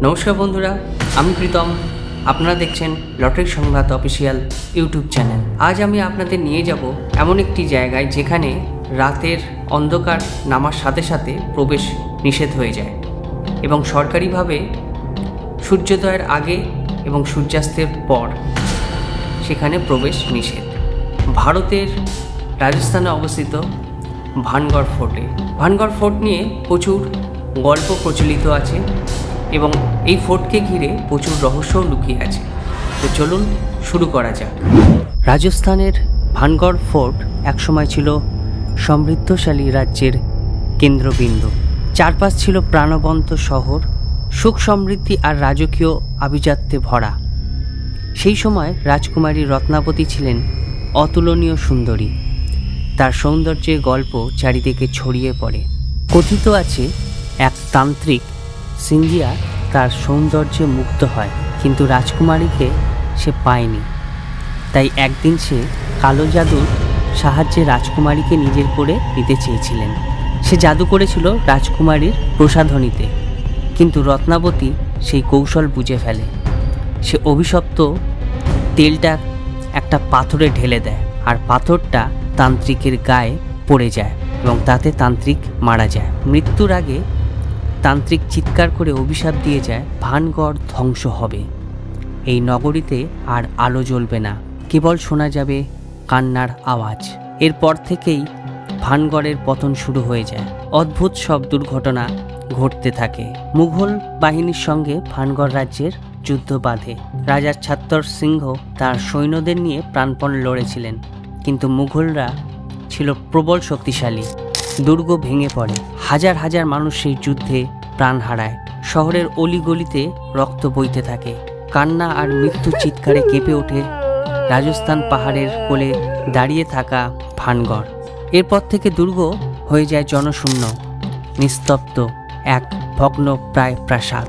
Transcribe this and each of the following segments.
নমস্কার বন্ধুরা, আমি প্রীতম। আপনারা দেখছেন লটারি সংবাদ অফিসিয়াল ইউটিউব চ্যানেল। আজ আমি আপনাদের নিয়ে যাব এমন একটি জায়গায় যেখানে রাতের অন্ধকার নামার সাথে সাথে প্রবেশ নিষেধ হয়ে যায় এবং সরকারিভাবে সূর্যোদয়ের আগে এবং সূর্যাস্তের পর সেখানে প্রবেশ নিষেধ। ভারতের রাজস্থানে অবস্থিত ভানগড় ফোর্টে। ভানগড় ফোর্ট নিয়ে প্রচুর গল্প প্রচলিত আছে এবং এই ফোর্টকে ঘিরে প্রচুর রহস্যও লুকিয়ে আছে। তো চলুন শুরু করা যাক। রাজস্থানের ভানগড় ফোর্ট একসময় ছিল সমৃদ্ধশালী রাজ্যের কেন্দ্রবিন্দু। চারপাশ ছিল প্রাণবন্ত শহর, সুখ সমৃদ্ধি আর রাজকীয় আভিজাত্যে ভরা। সেই সময় রাজকুমারী রত্নাবতী ছিলেন অতুলনীয় সুন্দরী। তার সৌন্দর্যের গল্প চারিদিকে ছড়িয়ে পড়ে। কথিত আছে এক তান্ত্রিক সিন্ধিয়া তার সৌন্দর্যে মুগ্ধ হয়, কিন্তু রাজকুমারীকে সে পায়নি। তাই একদিন সে কালো জাদুর সাহায্যে রাজকুমারীকে নিজের করে নিতে চেয়েছিলেন। সে জাদু করেছিল রাজকুমারীর প্রসাধনীতে, কিন্তু রত্নাবতী সেই কৌশল বুঝে ফেলে। সে অভিশপ্ত তেলটা একটা পাথরে ঢেলে দেয় আর পাথরটা তান্ত্রিকের গায়ে পড়ে যায় এবং তাতে তান্ত্রিক মারা যায়। মৃত্যুর আগে তান্ত্রিক চিৎকার করে অভিশাপ দিয়ে যায়, ভানগড় ধ্বংস হবে, এই নগরীতে আর আলো জ্বলবে না, কেবল শোনা যাবে কান্নার আওয়াজ। এরপর থেকেই ভানগড়ের পতন শুরু হয়ে যায়। অদ্ভুত সব দুর্ঘটনা ঘটতে থাকে। মুঘল বাহিনীর সঙ্গে ভানগড় রাজ্যের যুদ্ধ বাধে। রাজা ছাত্তর সিংহ তার সৈন্যদের নিয়ে প্রাণপণ লড়েছিলেন, কিন্তু মুঘলরা ছিল প্রবল শক্তিশালী। দুর্গ ভেঙে পড়ে, হাজার হাজার মানুষ সেই যুদ্ধে প্রাণ হারায়। শহরের অলিগলিতে রক্ত বইতে থাকে, কান্না আর মৃত্যু চিৎকারে কেঁপে ওঠে রাজস্থান পাহাড়ের কোলে দাঁড়িয়ে থাকা ভানগড়। এরপর থেকে দুর্গ হয়ে যায় জনশূন্য, নিস্তব্ধ এক ভগ্ন প্রায় প্রাসাদ।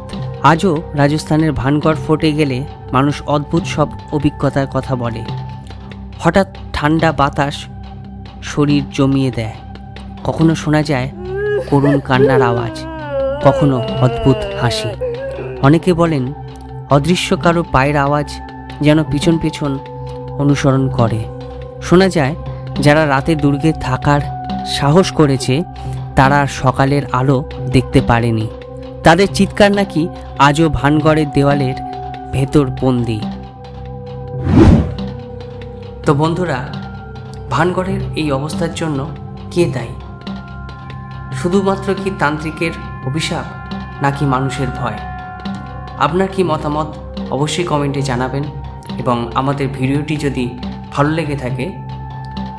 আজও রাজস্থানের ভানগড় ফোর্টে গেলে মানুষ অদ্ভুত সব অভিজ্ঞতার কথা বলে। হঠাৎ ঠান্ডা বাতাস শরীর জমিয়ে দেয়, কখনো শোনা যায় করুণ কান্নার আওয়াজ, কখনো অদ্ভুত হাসি। অনেকে বলেন অদৃশ্য কারো পায়ের আওয়াজ যেন পিছন পিছন অনুসরণ করে। শোনা যায় যারা রাতে দুর্গে থাকার সাহস করেছে তারা সকালের আলো দেখতে পারেনি। তাদের চিৎকার নাকি আজও ভানগড়ের দেওয়ালের ভেতর বন্দি। তো বন্ধুরা, ভানগড়ের এই অবস্থার জন্য কে দায়ী? শুধুমাত্র কি তান্ত্রিকের অভিশাপ, নাকি মানুষের ভয়? আপনার কি মতামত অবশ্যই কমেন্টে জানাবেন এবং আমাদের ভিডিওটি যদি ভালো লেগে থাকে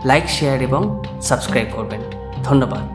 লাইক, শেয়ার এবং সাবস্ক্রাইব করবেন। ধন্যবাদ।